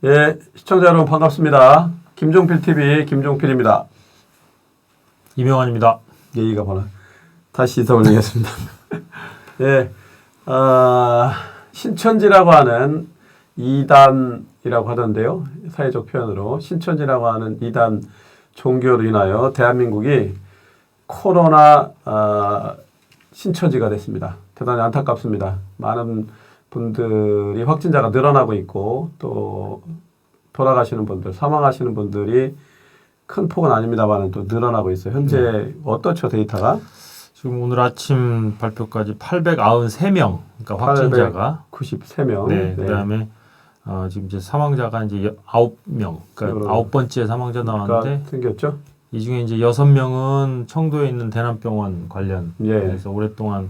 예, 시청자 여러분 반갑습니다. 김종필TV 김종필입니다. 이명환입니다. 예의가 바라. 다시 인사 올리겠습니다. 예, 신천지라고 하는 이단이라고 하던데요. 사회적 표현으로 신천지라고 하는 이단 종교로 인하여 대한민국이 코로나 신천지가 됐습니다. 대단히 안타깝습니다. 많은 분들이 확진자가 늘어나고 있고 또 돌아가시는 분들, 사망하시는 분들이 큰 폭은 아닙니다만 또 늘어나고 있어요. 현재 어떻죠, 데이터가? 지금 오늘 아침 발표까지 893명, 그러니까 확진자가 93명. 네, 그다음에 지금 이제 사망자가 이제 9명, 그러니까 9번째 사망자 나왔는데 생겼죠? 이 중에 이제 6명은 청도에 있는 대남병원 관련 예. 그래서 오랫동안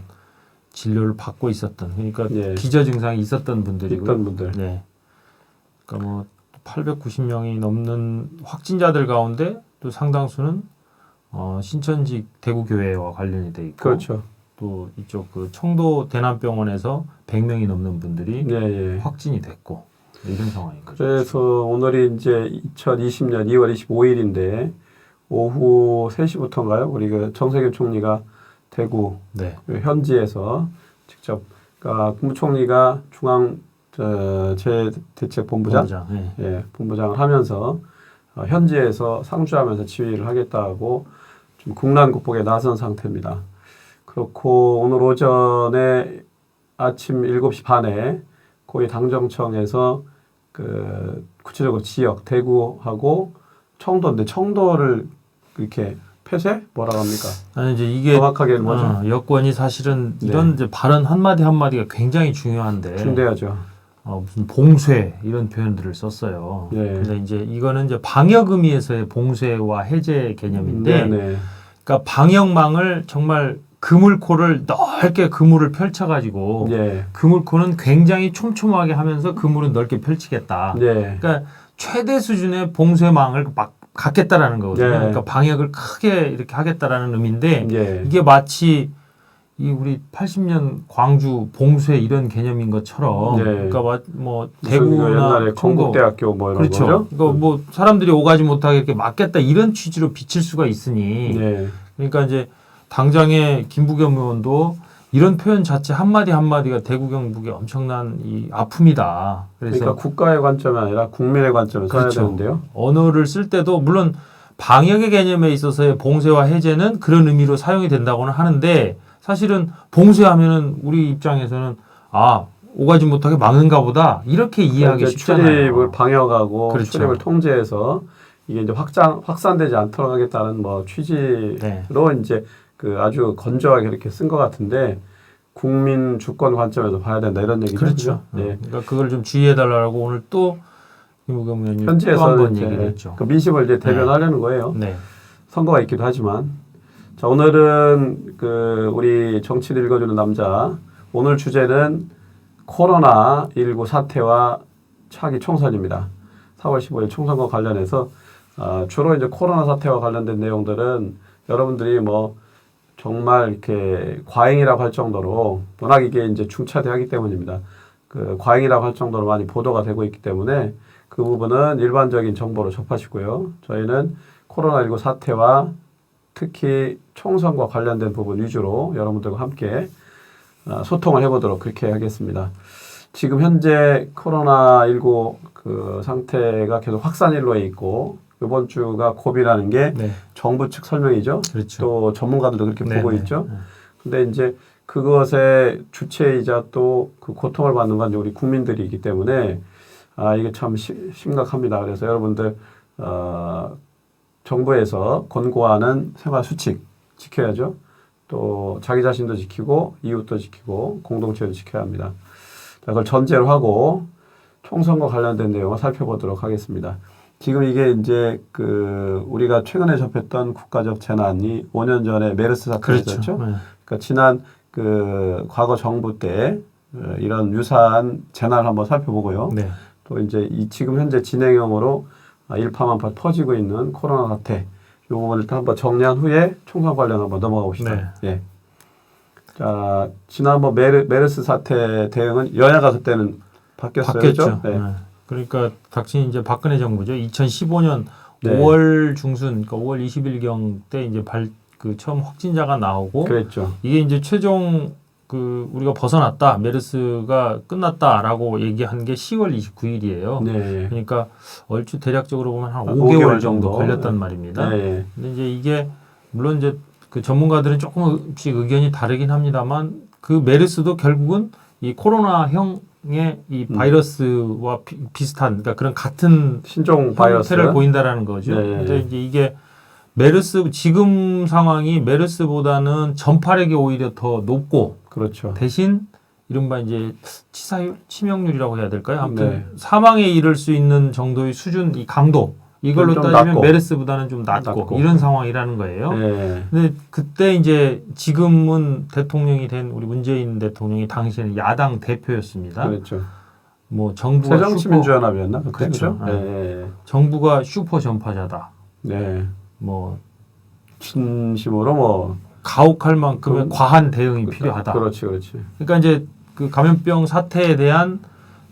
진료를 받고 있었던, 그러니까 예. 기저 증상이 있었던 분들이고요. 있던 분들. 네. 그러니까 뭐 890명이 넘는 확진자들 가운데 또 상당수는 신천지 대구교회와 관련이 돼 있고, 그렇죠. 또 이쪽 그 청도 대남병원에서 100명이 넘는 분들이 예. 확진이 됐고 이런 상황인 거죠. 그래서 오늘이 이제 2020년 2월 25일인데 오후 3시부터인가요? 우리 그 정세균 총리가 대구 네. 현지에서 직접 그러니까 국무총리가 중앙재대책본부장 네. 예, 본부장을 하면서 현지에서 상주하면서 지휘를 하겠다고 좀 국난국복에 나선 상태입니다. 그렇고 오늘 오전에 아침 7시 반에 고위 당정청에서 그 구체적으로 지역 대구하고 청도인데 청도를 이렇게 폐쇄 뭐라고 합니까? 아니 이제 이게 정확하게 뭐죠? 여권이 사실은 네. 이런 이제 발언 한마디 한마디가 굉장히 중요한데 중대하죠. 무슨 봉쇄 이런 표현들을 썼어요. 네. 근데 이제 이거는 이제 방역 의미에서의 봉쇄와 해제 개념인데, 네. 그러니까 방역망을 정말 그물코를 넓게 그물을 펼쳐가지고 예. 그물코는 굉장히 촘촘하게 하면서 그물은 넓게 펼치겠다. 예. 그러니까 최대 수준의 봉쇄망을 막 갖겠다라는 거거든요. 예. 그러니까 방역을 크게 이렇게 하겠다라는 의미인데 예. 이게 마치 이 우리 80년 광주 봉쇄 이런 개념인 것처럼, 예. 그러니까 뭐 무슨 대구나 그 옛날에 청도, 건국대학교 뭐 이런 그렇죠. 거죠? 그러니까 뭐 사람들이 오가지 못하게 이렇게 막겠다 이런 취지로 비칠 수가 있으니, 예. 그러니까 이제 당장의 김부겸 의원도 이런 표현 자체 한마디 한마디가 대구 경북의 엄청난 이 아픔이다. 그래서 그러니까 국가의 관점이 아니라 국민의 관점을 써야 그렇죠. 되는데요. 언어를 쓸 때도 물론 방역의 개념에 있어서의 봉쇄와 해제는 그런 의미로 사용이 된다고는 하는데, 사실은 봉쇄하면은 우리 입장에서는 오가지 못하게 막는가 보다 이렇게 이해하기 쉽잖아요. 출입을 방역하고 그렇죠. 출입을 통제해서 이게 이제 확산되지 않도록 하겠다는 뭐 취지로 네. 이제 그 아주 건조하게 이렇게 쓴 것 같은데 국민 주권 관점에서 봐야 된다 이런 얘기죠. 그렇죠. 예. 그러니까 그걸 좀 주의해달라고 오늘 또 김부겸 의원님 또 현지에서 한 번 이제 얘기를 했죠. 그 민심을 이제 대변하려는 거예요. 네. 선거가 있기도 하지만. 자, 오늘은 그 우리 정치를 읽어주는 남자, 오늘 주제는 코로나19 사태와 차기 총선입니다. 4월 15일 총선과 관련해서 주로 이제 코로나 사태와 관련된 내용들은 여러분들이 뭐 정말 이렇게 과잉이라고 할 정도로 워낙 이게 이제 중차대하기 때문입니다. 그 과잉이라고 할 정도로 많이 보도가 되고 있기 때문에 그 부분은 일반적인 정보로 접하시고요. 저희는 코로나19 사태와 특히 총선과 관련된 부분 위주로 여러분들과 함께 소통을 해보도록 그렇게 하겠습니다. 지금 현재 코로나19 그 상태가 계속 확산일로에 있고 이번 주가 고비라는 게 네. 정부 측 설명이죠. 그렇죠. 또 전문가들도 그렇게 네, 보고 네. 있죠. 근데 이제 그것의 주체이자 또 그 고통을 받는 건 우리 국민들이기 때문에 이게 참 심각합니다. 그래서 여러분들 정부에서 권고하는 생활 수칙 지켜야죠. 또 자기 자신도 지키고 이웃도 지키고 공동체도 지켜야 합니다. 자, 그걸 전제로 하고 총선과 관련된 내용을 살펴보도록 하겠습니다. 지금 이게 이제 그 우리가 최근에 접했던 국가적 재난이 5년 전에 메르스 사태였죠. 그렇죠. 네. 그러니까 지난 그 과거 정부 때 이런 유사한 재난을 한번 살펴보고요. 네. 또 이제 지금 현재 진행형으로 일파만파 퍼지고 있는 코로나 사태 이 부분을 일단 한번 정리한 후에 총선 관련 한번 넘어가 봅시다. 네. 예. 자, 지난번 메르스 사태 대응은 여야 가서 때는 바뀌었어요. 바뀌었죠. 그렇죠? 네. 그러니까 닥친 이제 박근혜 정부죠. 2015년 네. 5월 중순, 그러니까 5월 20일경 때 이제 처음 확진자가 나오고 그랬죠. 이게 이제 최종 우리가 벗어났다, 메르스가 끝났다라고 얘기한 게 10월 29일이에요. 네. 그러니까 얼추 대략적으로 보면 한 5개월 5개월 정도 정도 걸렸단 말입니다. 네. 근데 이제 이게 물론 이제 그 전문가들은 조금씩 의견이 다르긴 합니다만 그 메르스도 결국은 이 코로나형의 이 바이러스와 비슷한, 그러니까 그런 같은 신종 바이러스 형태를 보인다라는 거죠. 네. 근데 이제 이게 메르스 지금 상황이 메르스보다는 전파력이 오히려 더 높고 그렇죠. 대신 이른바 이제 치사율, 치명률이라고 해야 될까요? 아무튼 네. 사망에 이를 수 있는 정도의 수준, 이 강도 이걸로 좀 따지면 낮고. 메르스보다는 좀 낮고 이런 상황이라는 거예요. 네. 근데 그때 이제 지금은 대통령이 된 우리 문재인 대통령이 당시에는 야당 대표였습니다. 그렇죠. 뭐 정부가 새정치민주연합이었나? 그때? 그렇죠. 그죠? 네. 정부가 슈퍼 전파자다. 네. 뭐 진심으로 뭐 가혹할 만큼의 과한 대응이 필요하다. 그렇지. 그러니까 이제 그 감염병 사태에 대한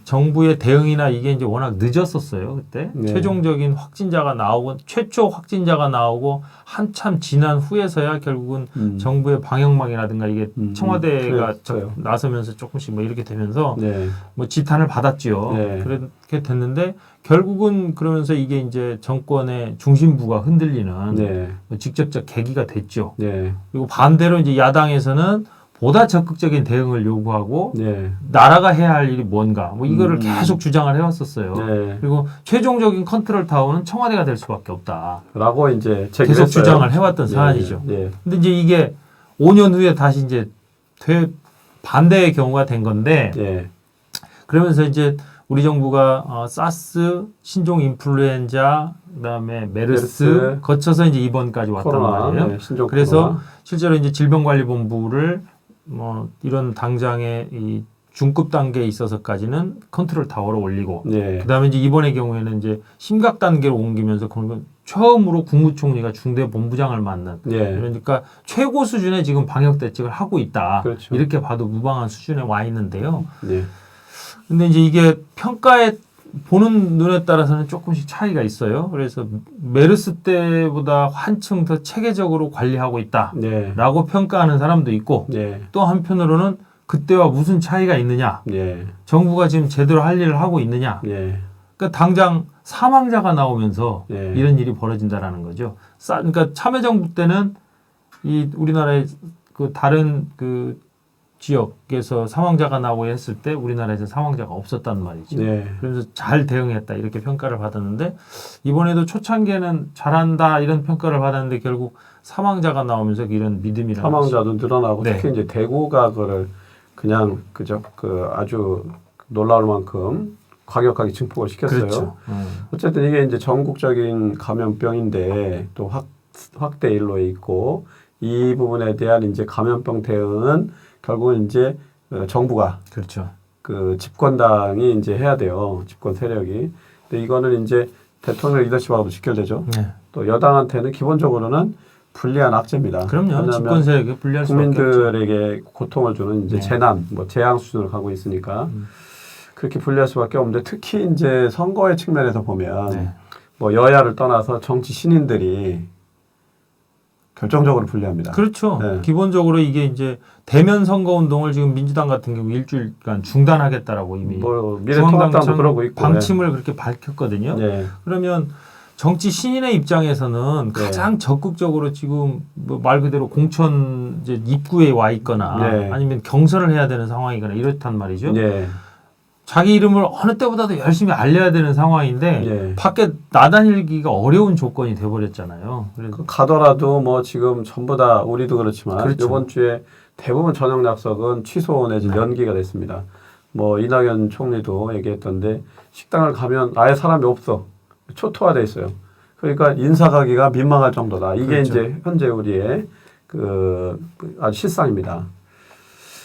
정부의 대응이나 이게 이제 워낙 늦었었어요. 그때 네. 최종적인 확진자가 나오고 최초 확진자가 나오고 한참 지난 후에서야 결국은 정부의 방역망이라든가 이게 청와대가 그랬어요. 나서면서 조금씩 뭐 이렇게 되면서 네. 뭐 지탄을 받았지요. 네. 그렇게 됐는데 결국은 그러면서 이게 이제 정권의 중심부가 흔들리는 네. 뭐 직접적 계기가 됐죠. 네. 그리고 반대로 이제 야당에서는 보다 적극적인 대응을 요구하고 네. 나라가 해야 할 일이 뭔가 뭐 이거를 계속 주장을 해왔었어요. 네. 그리고 최종적인 컨트롤 타워는 청와대가 될 수밖에 없다. 라고 이제 계속 제기했어요. 주장을 해왔던 사안이죠. 네. 근데 이제 이게 5년 후에 다시 이제 반대의 경우가 된 건데 네. 그러면서 이제 우리 정부가 사스, 신종 인플루엔자, 그다음에 메르스 거쳐서 이제 이번까지 왔단 코로나, 말이에요. 네, 신종 그래서 코로나. 실제로 이제 질병관리본부를 뭐 이런 당장의 이 중급 단계에 있어서까지는 컨트롤 타워로 올리고 네. 그다음에 이제 이번의 경우에는 이제 심각 단계로 옮기면서 그건 처음으로 국무총리가 중대본부장을 맡는 네. 그러니까 최고 수준의 지금 방역 대책을 하고 있다. 그렇죠. 이렇게 봐도 무방한 수준에 와 있는데요. 네. 근데 이제 이게 평가에 보는 눈에 따라서는 조금씩 차이가 있어요. 그래서 메르스 때보다 한층 더 체계적으로 관리하고 있다라고 네. 평가하는 사람도 있고 네. 또 한편으로는 그때와 무슨 차이가 있느냐, 네. 정부가 지금 제대로 할 일을 하고 있느냐. 네. 그러니까 당장 사망자가 나오면서 네. 이런 일이 벌어진다라는 거죠. 그러니까 참여정부 때는 이 우리나라의 그 다른 그 지역에서 사망자가 나오고 했을 때 우리나라에서 사망자가 없었단 말이죠. 네. 그래서 잘 대응했다 이렇게 평가를 받았는데 이번에도 초창기에는 잘한다 이런 평가를 받았는데 결국 사망자가 나오면서 이런 믿음이라는 사망자도 늘어나고 네. 특히 이제 대구가 그를 그냥 그죠 그 아주 놀라울 만큼 과격하게 증폭을 시켰어요. 그렇죠. 어쨌든 이게 이제 전국적인 감염병인데 또 확대 일로에 있고 이 부분에 대한 이제 감염병 대응은 결국은 이제 정부가 그렇죠. 그 집권당이 이제 해야 돼요. 집권 세력이. 근데 이거는 이제 대통령 리더십하고도 직결되죠. 네. 또 여당한테는 기본적으로는 불리한 악재입니다. 그럼요. 집권 세력에 불리할 수밖에 없죠. 국민들에게 고통을 주는 이제 네. 재난, 뭐 재앙 수준으로 가고 있으니까 그렇게 불리할 수밖에 없는데 특히 이제 선거의 측면에서 보면 네. 뭐 여야를 떠나서 정치 신인들이 결정적으로 불리합니다. 그렇죠. 네. 기본적으로 이게 이제 대면 선거 운동을 지금 민주당 같은 경우 일주일간 중단하겠다라고 이미 뭐 미래통합당도 그러고 있고 방침을 그렇게 밝혔거든요. 네. 그러면 정치 신인의 입장에서는 네. 가장 적극적으로 지금 뭐 말 그대로 공천 이제 입구에 와 있거나 네. 아니면 경선을 해야 되는 상황이거나 이렇단 말이죠. 네. 자기 이름을 어느 때보다도 열심히 알려야 되는 상황인데 네. 밖에 나다니기가 어려운 조건이 돼버렸잖아요. 그래서 가더라도 뭐 지금 전부 다 우리도 그렇지만 그렇죠. 이번 주에 대부분 저녁 약속은 취소 내지 연기가 됐습니다. 뭐 이낙연 총리도 얘기했던데 식당을 가면 아예 사람이 없어. 초토화돼 있어요. 그러니까 인사 가기가 민망할 정도다. 이게 그렇죠. 이제 현재 우리의 그 아주 실상입니다.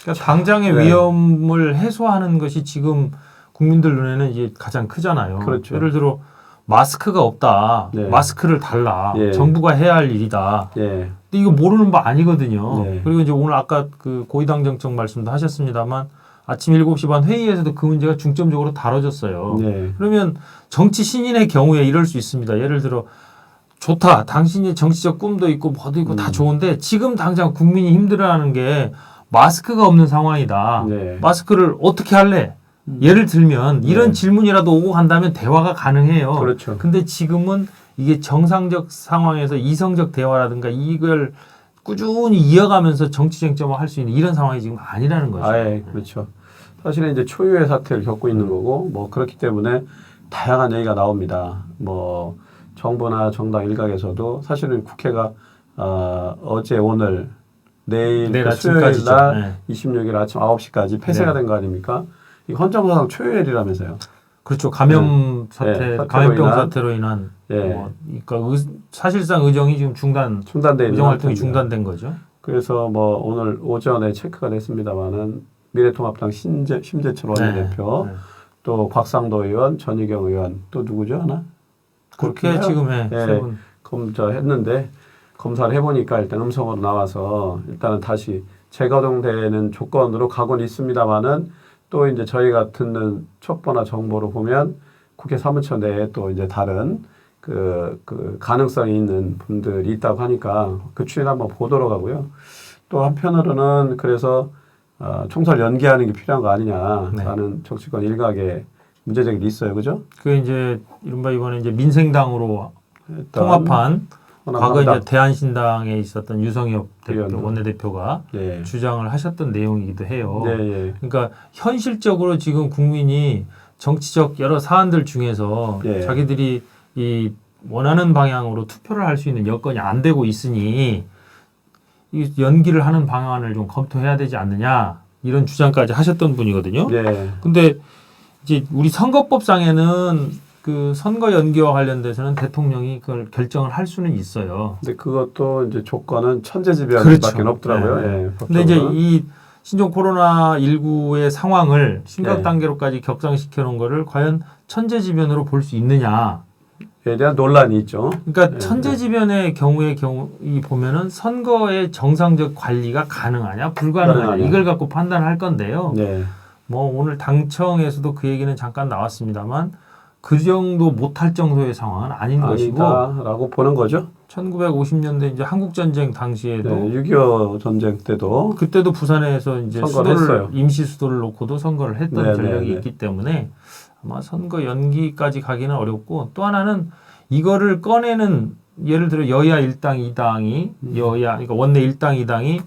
그러니까 당장의 네. 위험을 해소하는 것이 지금 국민들 눈에는 이게 가장 크잖아요. 그렇죠. 예를 들어 마스크가 없다. 네. 마스크를 달라. 예. 정부가 해야 할 일이다. 예. 근데 이거 모르는 바 아니거든요. 네. 그리고 이제 오늘 아까 그 고위당 정책 말씀도 하셨습니다만 아침 7시 반 회의에서도 그 문제가 중점적으로 다뤄졌어요. 네. 그러면 정치 신인의 경우에 이럴 수 있습니다. 예를 들어 좋다. 당신이 정치적 꿈도 있고 뭐도 있고 다 좋은데 지금 당장 국민이 힘들어하는 게 마스크가 없는 상황이다. 네. 마스크를 어떻게 할래? 예를 들면 이런 네. 질문이라도 오고 간다면 대화가 가능해요. 그렇죠. 근데 지금은 이게 정상적 상황에서 이성적 대화라든가 이걸 꾸준히 이어가면서 정치 쟁점을 할 수 있는 이런 상황이 지금 아니라는 거죠. 아예 그렇죠. 사실은 이제 초유의 사태를 겪고 있는 거고 뭐 그렇기 때문에 다양한 얘기가 나옵니다. 뭐 정부나 정당 일각에서도 사실은 국회가 어제 오늘 내일 내일 그 아침까지죠. 수요일 날 네. 26일 아침 9시까지 폐쇄가 네. 된 거 아닙니까? 이 헌정사상 초유일이라면서요. 그렇죠. 감염 사태, 네, 사태로 감염병 인한- 사태로 인한 예. 그러니까 사실상 의정이 지금 중단돼 있는 의정 활동이 상태입니다. 중단된 거죠. 그래서 뭐 오늘 오전에 체크가 됐습니다만은 미래통합당 심재철 원내대표, 네. 또 곽상도 의원, 전희경 의원, 또 누구죠 하나? 그렇게 그렇군요. 지금 해. 네. 세 분. 했는데 검사를 해보니까 일단 음성으로 나와서 일단은 다시 재가동되는 조건으로 가고는 있습니다만은 또 이제 저희가 듣는 첩보나 정보로 보면 국회 사무처 내에 또 이제 다른 그 가능성이 있는 분들이 있다고 하니까 그 추이를 한번 보도록 하고요. 또 한편으로는 그래서 총선 연기하는 게 필요한 거 아니냐라는 정치권 일각의 문제제기도 있어요, 그죠? 그 이제 이른바 이번에 이제 민생당으로 일단 통합한 과거 호남당당. 이제 대한신당에 있었던 유성엽 의원도. 원내대표가 네. 주장을 하셨던 내용이기도 해요. 네, 예. 그러니까 현실적으로 지금 국민이 정치적 여러 사안들 중에서 예. 자기들이 이 원하는 방향으로 투표를 할 수 있는 여건이 안 되고 있으니 이 연기를 하는 방안을 좀 검토해야 되지 않느냐 이런 주장까지 하셨던 분이거든요. 네. 근데 이제 우리 선거법상에는 그 선거 연기와 관련돼서는 대통령이 그걸 결정을 할 수는 있어요. 근데 그것도 이제 조건은 천재지변밖에 그렇죠. 없더라고요. 네. 예, 근데 이제 법적으로는. 이 신종 코로나 19의 상황을 심각 네. 단계로까지 격상시켜 놓은 거를 과연 천재지변으로 볼 수 있느냐? 에 대한 논란이 있죠. 그러니까 네. 천재지변의 경우에 이 보면은 선거의 정상적 관리가 가능하냐, 불가능하냐 가능하냐. 이걸 갖고 판단할 건데요. 네. 뭐 오늘 당청에서도 그 얘기는 잠깐 나왔습니다만 그 정도 못할 정도의 상황은 아닌 것이고 아니다라고 보는 거죠. 1950년대 이제 한국 전쟁 당시에도 네, 6.25 전쟁 때도 그때도 부산에서 이제 선거를 했어요. 임시 수도를 놓고도 선거를 했던 네, 전력이 네, 네. 있기 때문에 아마 선거 연기까지 가기는 어렵고 또 하나는 이거를 꺼내는 예를 들어 여야 1당 2당이 그러니까 원내 1당 2당이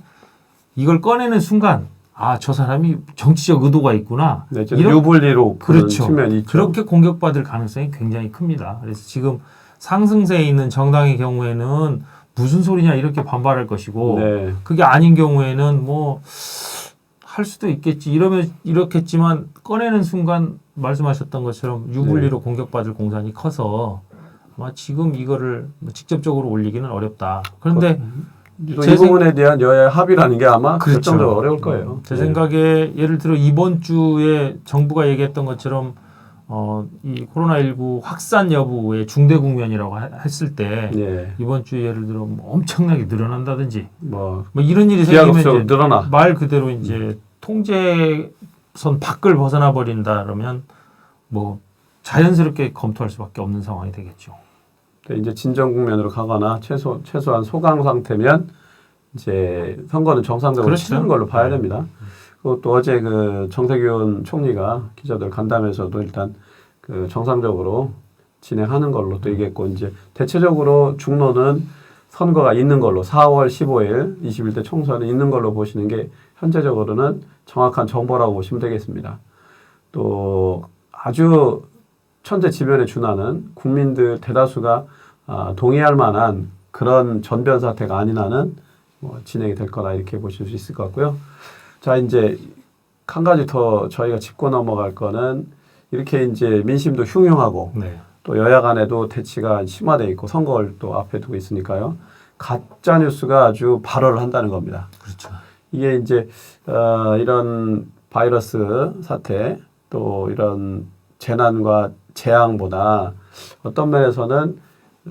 이걸 꺼내는 순간 저 사람이 정치적 의도가 있구나. 네, 좀 이런- 유불리로 보는 그렇죠. 측면이 있죠. 그렇게 공격받을 가능성이 굉장히 큽니다. 그래서 지금 상승세에 있는 정당의 경우에는 무슨 소리냐 이렇게 반발할 것이고 네. 그게 아닌 경우에는 뭐 할 수도 있겠지 이러면 이렇겠지만 꺼내는 순간 말씀하셨던 것처럼 유불리로 공격받을 공산이 커서 아마 지금 이거를 뭐 직접적으로 올리기는 어렵다. 그런데 또 제 이 부분에 대한 여야의 합의라는 게 아마 그렇죠. 결정적으로 어려울 거예요. 제 네. 생각에 예를 들어 이번 주에 정부가 얘기했던 것처럼 이 코로나19 확산 여부의 중대 국면이라고 했을 때 네. 이번 주에 예를 들어 뭐 엄청나게 늘어난다든지 뭐 뭐 이런 일이 생기면 기하급수로 이제 늘어나. 말 그대로 이제 통제선 밖을 벗어나 버린다 그러면 뭐 자연스럽게 검토할 수밖에 없는 상황이 되겠죠. 이제 진정 국면으로 가거나 최소한 소강 상태면 이제 선거는 정상적으로 그렇죠. 치르는 걸로 봐야 네. 됩니다. 그것도 어제 그 정세균 총리가 기자들 간담회에서도 일단 그 정상적으로 진행하는 걸로 또 얘기했고 이제 대체적으로 중론은 선거가 있는 걸로 4월 15일 21대 총선이 있는 걸로 보시는 게 현재적으로는 정확한 정보라고 보시면 되겠습니다. 또 아주 천재지변에 준하는 국민들 대다수가 동의할 만한 그런 전변 사태가 아닌 한은 뭐 진행이 될 거다 이렇게 보실 수 있을 것 같고요. 자 이제 한 가지 더 저희가 짚고 넘어갈 거는 이렇게 이제 민심도 흉흉하고 네. 또 여야 간에도 대치가 심화돼 있고 선거를 또 앞에 두고 있으니까요. 가짜 뉴스가 아주 발언을 한다는 겁니다. 그렇죠. 이게 이제 이런 바이러스 사태 또 이런 재난과 재앙보다 어떤 면에서는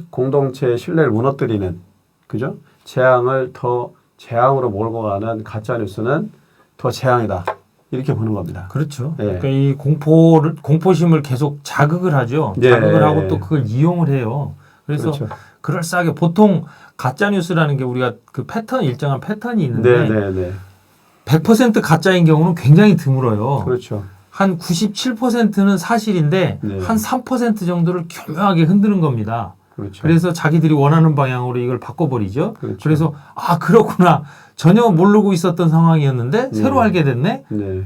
공동체의 신뢰를 무너뜨리는 그죠? 재앙을 더 재앙으로 몰고 가는 가짜 뉴스는 더 재앙이다. 이렇게 보는 겁니다. 그렇죠. 예. 그러니까 이 공포심을 계속 자극을 하죠. 예. 자극을 하고 또 그걸 이용을 해요. 그래서 그렇죠. 그럴싸하게 보통 가짜 뉴스라는 게 우리가 그 패턴 일정한 패턴이 있는데 네, 네, 네. 100% 가짜인 경우는 굉장히 드물어요. 그렇죠. 한 97%는 사실인데 네. 한 3% 정도를 교묘하게 흔드는 겁니다. 그렇죠. 그래서 자기들이 원하는 방향으로 이걸 바꿔버리죠. 그렇죠. 그래서 아 그렇구나. 전혀 모르고 있었던 상황이었는데 새로 알게 됐네. 네.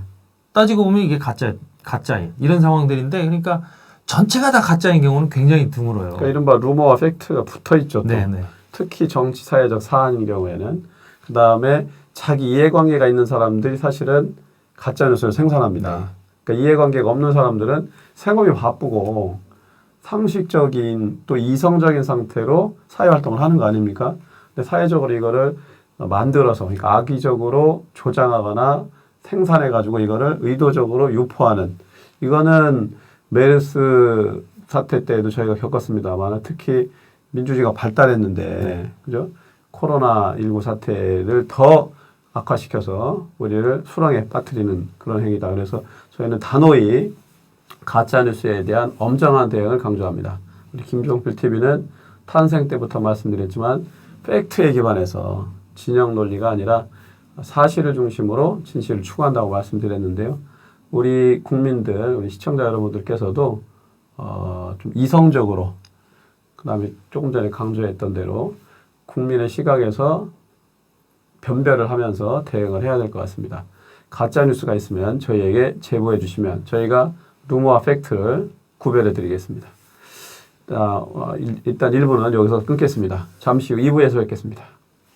따지고 보면 이게 가짜예요. 이런 상황들인데 그러니까 전체가 다 가짜인 경우는 굉장히 드물어요. 그러니까 이른바 루머와 팩트가 붙어 있죠. 또. 네네. 특히 정치 사회적 사안인 경우에는 그 다음에 자기 이해관계가 있는 사람들이 사실은 가짜 뉴스를 생산합니다. 네. 그러니까 이해관계가 없는 사람들은 생업이 바쁘고 상식적인 또 이성적인 상태로 사회활동을 하는 거 아닙니까? 근데 사회적으로 이거를 만들어서 그러니까 악의적으로 조장하거나 생산해가지고 이거를 의도적으로 유포하는 이거는 메르스 사태 때에도 저희가 겪었습니다만 특히 민주주의가 발달했는데 그죠? 코로나19 사태를 더 악화시켜서 우리를 수렁에 빠뜨리는 그런 행위다. 그래서 저희는 단호히 가짜뉴스에 대한 엄정한 대응을 강조합니다. 우리 김종필 TV는 탄생 때부터 말씀드렸지만 팩트에 기반해서 진영 논리가 아니라 사실을 중심으로 진실을 추구한다고 말씀드렸는데요. 우리 국민들, 우리 시청자 여러분들께서도 좀 이성적으로 그다음에 조금 전에 강조했던 대로 국민의 시각에서 변별을 하면서 대응을 해야 될 것 같습니다. 가짜 뉴스가 있으면 저희에게 제보해 주시면 저희가 루머와 팩트를 구별해 드리겠습니다. 일단 1부는 여기서 끊겠습니다. 잠시 후 2부에서 뵙겠습니다.